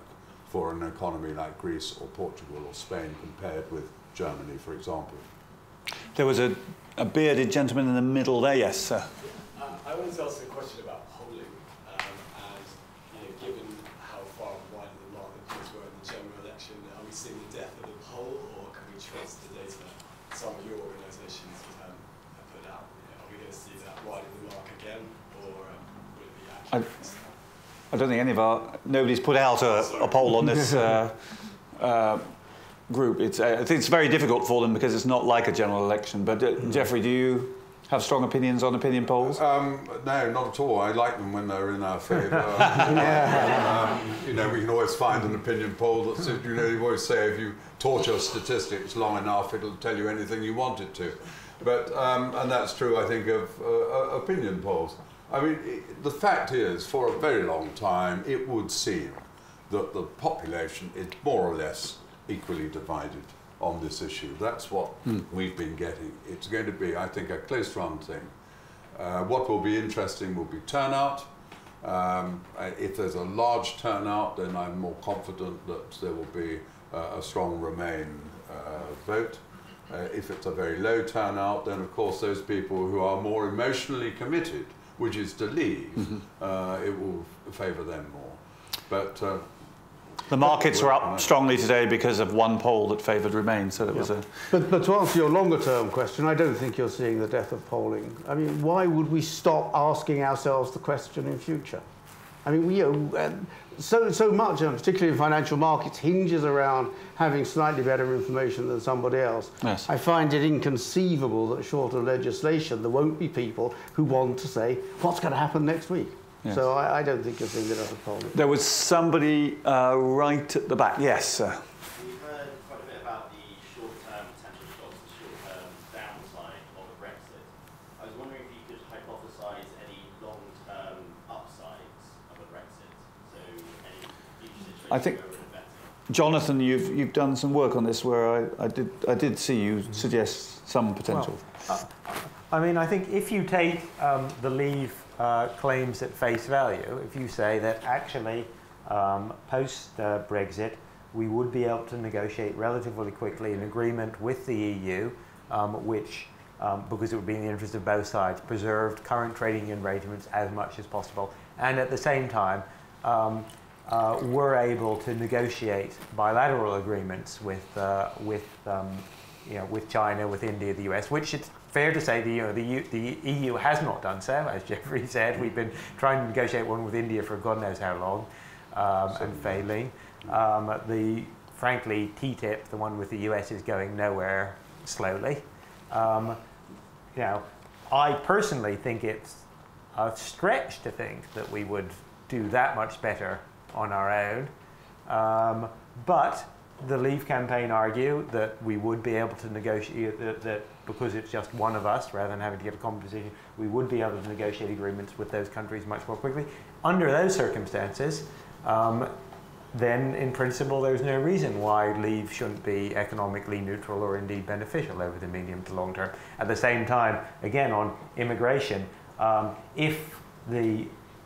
for an economy like Greece or Portugal or Spain compared with Germany, for example. There was a bearded gentleman in the middle there. Yes, sir. I wanted to ask a question about polling, and given how far and wide the market were in the general election, are we seeing the death of the poll, or can we trust the data some of your organisations have put out? Are we going to see that widen the mark again, or will it be accurate? I don't think nobody's put out a poll on this group. I think it's very difficult for them because it's not like a general election. But Geoffrey, do you have strong opinions on opinion polls? No, not at all. I like them when they're in our favour. We can always find an opinion poll that says, you always say if you torture statistics long enough, it'll tell you anything you want it to. But, and that's true, I think, of opinion polls. I mean, the fact is, for a very long time, it would seem that the population is more or less equally divided on this issue. That's what we've been getting. It's going to be, I think, a close-run thing. What will be interesting will be turnout. If there's a large turnout, then I'm more confident that there will be a strong Remain vote. If it's a very low turnout, then of course those people who are more emotionally committed, which is to leave, it will favour them more. But the markets were up strongly today because of one poll that favoured Remain, so it was a... But to answer your longer-term question, I don't think you're seeing the death of polling. I mean, why would we stop asking ourselves the question in future? I mean, so much, and particularly in financial markets, hinges around having slightly better information than somebody else. Yes. I find it inconceivable that short of legislation, there won't be people who want to say, what's going to happen next week? Yes. So I don't think you're seeing the death of polling. There was somebody right at the back. Yes, sir. We've heard quite a bit about the short-term potential shocks, the short-term downside of a Brexit. I was wondering if you could hypothesise any long-term upsides of a Brexit. So any future situations I think, where we're better. Jonathan, you've done some work on this where I did see you suggest some potential. Well, I mean, I think if you take the Leave claims at face value, if you say that actually post-Brexit we would be able to negotiate relatively quickly an agreement with the EU which, because it would be in the interest of both sides, preserved current trading arrangements as much as possible, and at the same time were able to negotiate bilateral agreements with China, with India, the US, which it's fair to say the EU has not done so, as Geoffrey said. We've been trying to negotiate one with India for God knows how long, and failing. Frankly, TTIP, the one with the US, is going nowhere slowly. I personally think it's a stretch to think that we would do that much better on our own, but the Leave campaign argue that we would be able to negotiate, that because it's just one of us, rather than having to get a competition, we would be able to negotiate agreements with those countries much more quickly. Under those circumstances, then in principle there's no reason why Leave shouldn't be economically neutral or indeed beneficial over the medium to long term. At the same time, again on immigration, if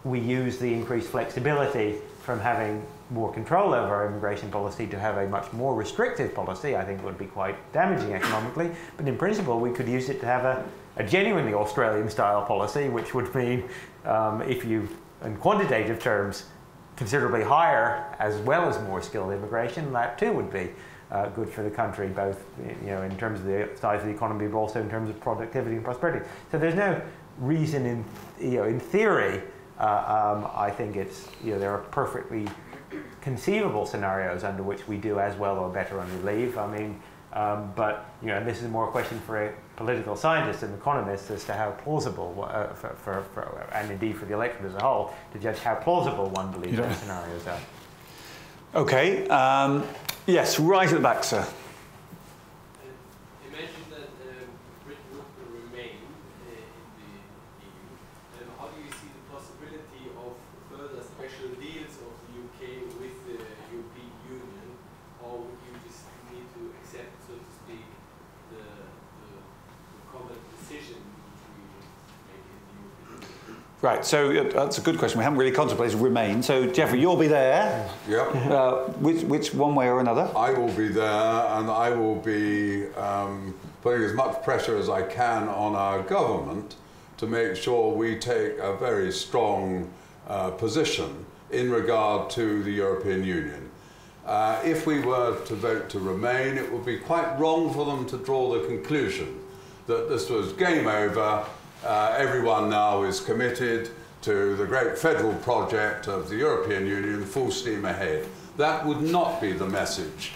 we use the increased flexibility from having more control over our immigration policy to have a much more restrictive policy, I think would be quite damaging economically. But in principle, we could use it to have a genuinely Australian-style policy, which would mean, if you, in quantitative terms, considerably higher as well as more skilled immigration, that too would be good for the country, both in terms of the size of the economy, but also in terms of productivity and prosperity. So there's no reason in theory. I think it's there are perfectly conceivable scenarios under which we do as well or better under Leave. I mean, but and this is more a question for a political scientist and economist as to how plausible, and indeed for the electorate as a whole, to judge how plausible one believes those scenarios are. Okay. Yes, right at the back, sir. Imagine that Britain would remain in the EU. How do you see the possibility of further special deals of the UK with the European Union, or would you just need to accept, so to speak, the common decision which we make in the European Union? Right, so that's a good question. We haven't really contemplated remain. So, Geoffrey, you'll be there. Yep. Which one way or another? I will be there, and I will be putting as much pressure as I can on our government to make sure we take a very strong position in regard to the European Union. If we were to vote to remain, it would be quite wrong for them to draw the conclusion that this was game over. Everyone now is committed to the great federal project of the European Union, full steam ahead. That would not be the message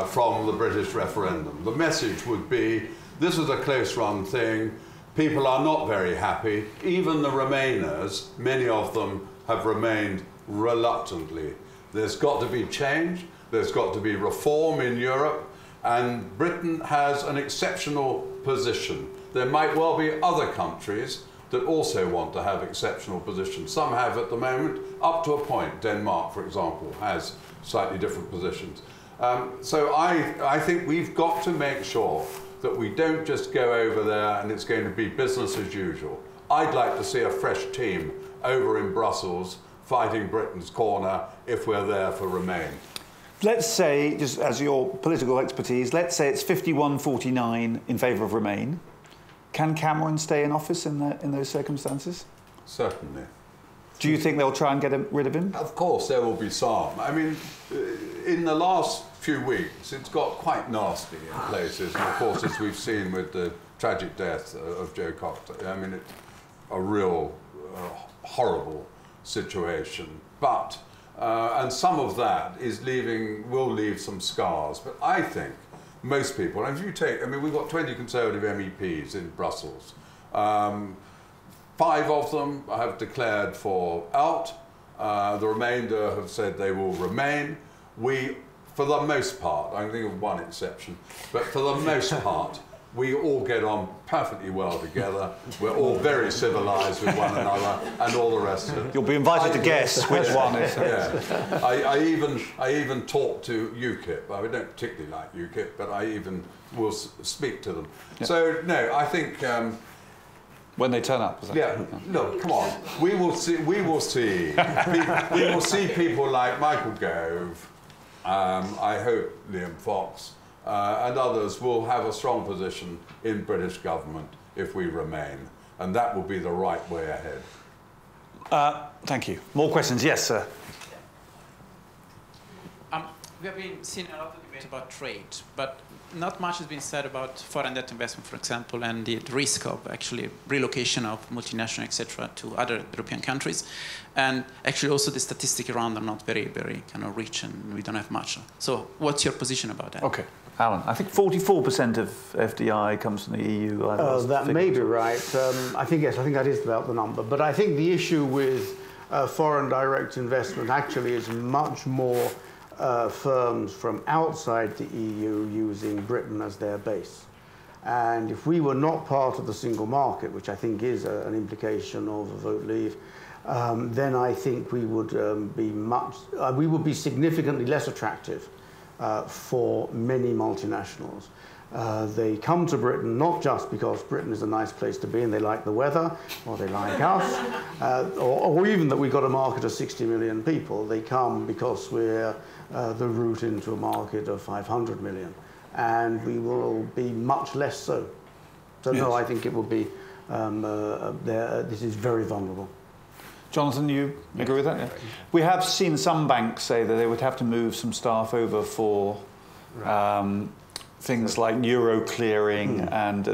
from the British referendum. The message would be, this is a close-run thing, people are not very happy, even the Remainers, many of them have remained reluctantly. There's got to be change, there's got to be reform in Europe, and Britain has an exceptional position. There might well be other countries that also want to have exceptional positions. Some have at the moment, up to a point. Denmark, for example, has slightly different positions. So I think we've got to make sure that we don't just go over there and it's going to be business as usual. I'd like to see a fresh team over in Brussels fighting Britain's corner if we're there for Remain. Let's say, just as your political expertise, let's say it's 51-49 in favour of Remain. Can Cameron stay in office in those circumstances? Certainly. Do you think they'll try and get rid of him? Of course, there will be some. I mean, in the last few weeks, it's got quite nasty in places. And of course, as we've seen with the tragic death of Joe Cox, I mean, it's a real horrible situation. But, and some of that is will leave some scars. But I think most people, and if you take, I mean, we've got 20 Conservative MEPs in Brussels. 5 of them have declared for out. The remainder have said they will remain. We, for the most part, I'm thinking of one exception, but for the most part, we all get on perfectly well together. We're all very civilised with one another, and all the rest of it. You'll be invited to guess which one is. Yeah. I even talk to UKIP. I don't particularly like UKIP, but I even will speak to them. Yeah. So no, I think when they turn up. Yeah. Look, come on. We will see. We will see. We will see people like Michael Gove. I hope Liam Fox. And others will have a strong position in British government if we remain, and that will be the right way ahead. Thank you. More questions? Yes, sir. We have been seeing a lot of debate about trade, but not much has been said about foreign debt investment, for example, and the risk of actually relocation of multinational, etc., to other European countries. And actually also the statistics around are not very, very kind of rich, and we don't have much. So what's your position about that? Okay. Alan, I think 44% of FDI comes from the EU. That may be right. I think, yes, I think that is about the number. But I think the issue with foreign direct investment actually is much more firms from outside the EU using Britain as their base. And if we were not part of the single market, which I think is an implication of a vote leave, then I think we would be significantly less attractive for many multinationals. They come to Britain not just because Britain is a nice place to be and they like the weather, or they like us, or even that we've got a market of 60 million people. They come because we're the route into a market of 500 million, and we will be much less so. So yes. No, I think it will be, this is very vulnerable. Jonathan, you agree with that? Yeah. We have seen some banks say that they would have to move some staff over for things like euro clearing, and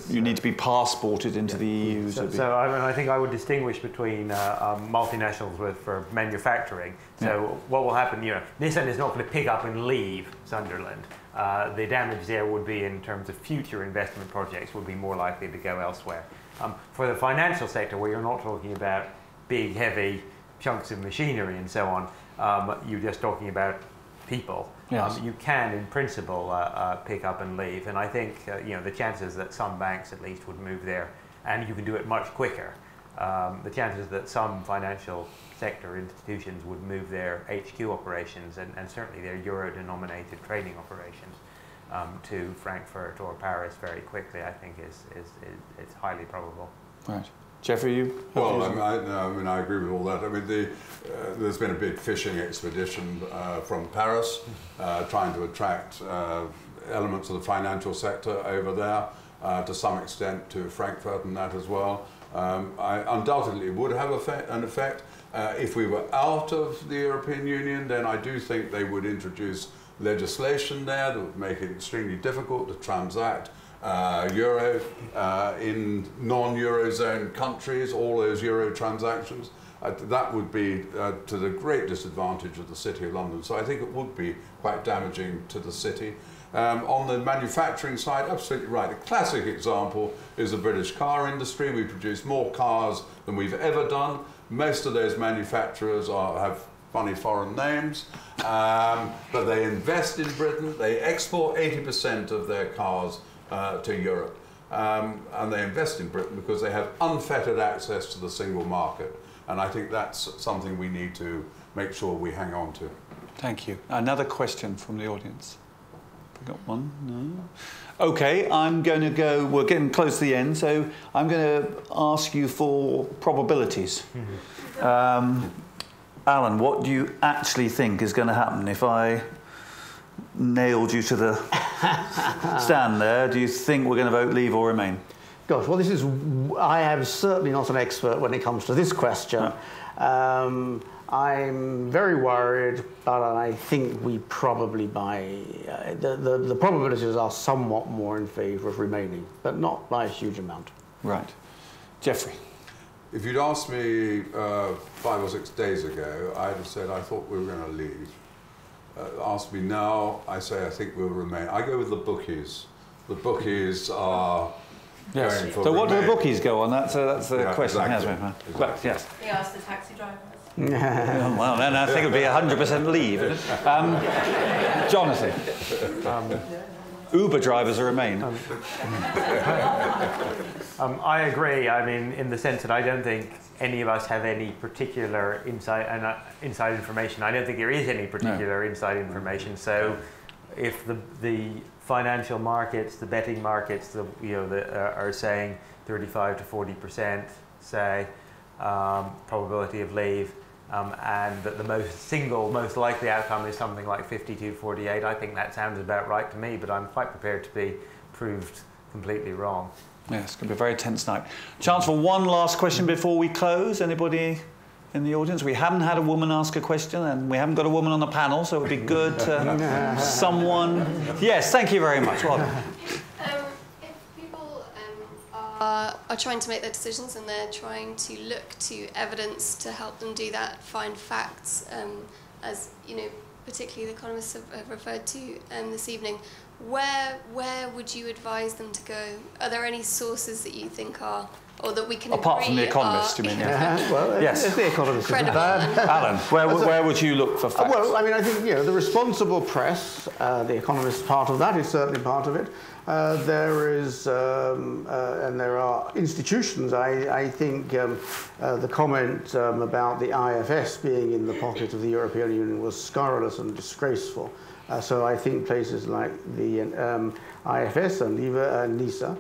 you need to be passported into the EU. So I mean, I think I would distinguish between multinationals for manufacturing. So what will happen, Nissan is not going to pick up and leave Sunderland. The damage there would be in terms of future investment projects would be more likely to go elsewhere. For the financial sector, where you're not talking about big, heavy chunks of machinery and so on, you're just talking about people. Yes. You can, in principle, pick up and leave, and I think the chances that some banks at least would move there, and you can do it much quicker. The chances that some financial sector institutions would move their HQ operations and certainly their euro-denominated trading operations to Frankfurt or Paris very quickly, I think it's highly probable. Right. Geoffrey, you? Well, I agree with all that. I mean, there's been a big fishing expedition from Paris trying to attract elements of the financial sector over there, to some extent to Frankfurt and that as well. Undoubtedly it would have an effect. If we were out of the European Union, then I do think they would introduce legislation there that would make it extremely difficult to transact euro in non-Eurozone countries, all those euro transactions. That would be to the great disadvantage of the City of London. So I think it would be quite damaging to the city. On the manufacturing side, absolutely right. The classic example is the British car industry. We produce more cars than we've ever done. Most of those manufacturers have funny foreign names, but they invest in Britain. They export 80% of their cars to Europe. And they invest in Britain because they have unfettered access to the single market. And I think that's something we need to make sure we hang on to. Thank you. Another question from the audience. We got one? No? Okay, I'm going to go, we're getting close to the end, so I'm going to ask you for probabilities. Alan, what do you actually think is going to happen if I nailed you to the stand there? Do you think we're going to vote leave or remain? Gosh, well, I am certainly not an expert when it comes to this question. No. I'm very worried, but I think we probably the probabilities are somewhat more in favour of remaining, but not by a huge amount. Right. Geoffrey? If you'd asked me 5 or 6 days ago, I'd have said I thought we were going to leave. Ask me now, I say I think we'll remain. I go with the bookies. The bookies are going for So what do the remain. bookies go on? That's the question. Exactly. But, yes. We asked the taxi drivers. Well, then I think it would be 100% leave. Jonathan? Uber drivers are remain. I agree. I mean, in the sense that I don't think any of us have any particular inside information. I don't think there is any particular inside information. So, if the financial markets, the betting markets, are saying 35 to 40%, say, probability of leave, and that the most likely outcome is something like 52-48. I think that sounds about right to me, but I'm quite prepared to be proved completely wrong. Yes, it's going to be a very tense night. Chance for one last question before we close. Anybody in the audience? We haven't had a woman ask a question, and we haven't got a woman on the panel, so it would be good to someone. Yes, thank you very much. Well done. Are trying to make their decisions, and they're trying to look to evidence to help them do that, find facts, as you know, particularly the economists have referred to this evening. Where would you advise them to go? Are there any sources that you think are, or that we can apart from the Economist, you mean? Yeah. Well, yes, the Economist. Alan, where would you look for facts? Well, I mean, I think the responsible press, the Economist part of that is certainly part of it. There is, and there are institutions. I think the comment about the IFS being in the pocket of the European Union was scurrilous and disgraceful. So I think places like the IFS and NISA,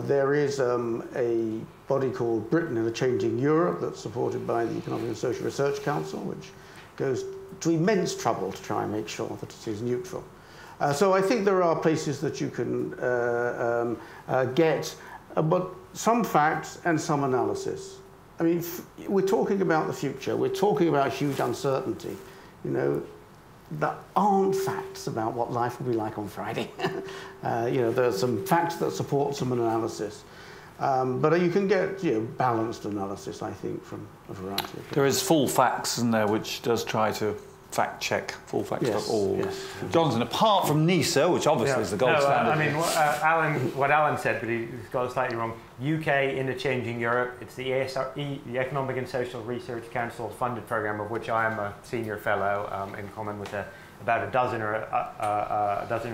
there is a body called Britain in a Changing Europe that's supported by the Economic and Social Research Council, which goes to immense trouble to try and make sure that it is neutral. So I think there are places that you can get, but some facts and some analysis. I mean, we're talking about the future. We're talking about huge uncertainty. You know, there aren't facts about what life will be like on Friday. There's some facts that support some analysis. But you can get balanced analysis, I think, from a variety of people. There is full facts in there, which does try to fact check, fullfacts.org. Yes. Jonathan, apart from NISA, which obviously is the gold standard. I mean, what Alan said, but he's got it slightly wrong. UK in a Changing Europe. It's the the Economic and Social Research Council funded program, of which I am a senior fellow, in common with a about a dozen or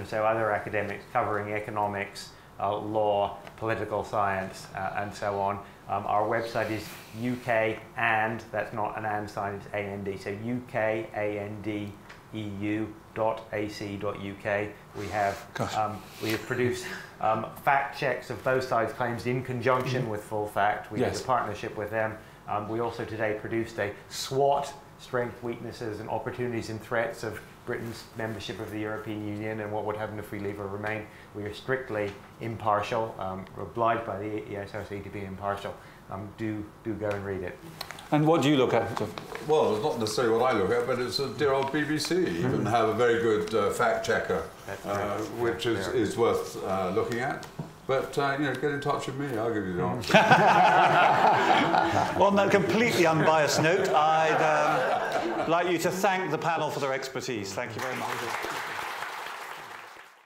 so other academics covering economics, law, political science, and so on. Our website is UK and, that's not an and sign, it's AND, so ukandeu.ac.uk. We have produced fact checks of both sides' claims in conjunction with Full Fact. We did a partnership with them. We also today produced a SWOT, strengths, weaknesses and opportunities and threats of Britain's membership of the European Union and what would happen if we leave or remain. We are strictly impartial, we're obliged by the ESRC to be impartial. Do go and read it. And what do you look at? Well, it's not necessarily what I look at, but it's a dear old BBC. Even have a very good fact checker, which is worth looking at. But you know, get in touch with me. I'll give you the answer. On that completely unbiased note, I'd like you to thank the panel for their expertise. Thank you very much.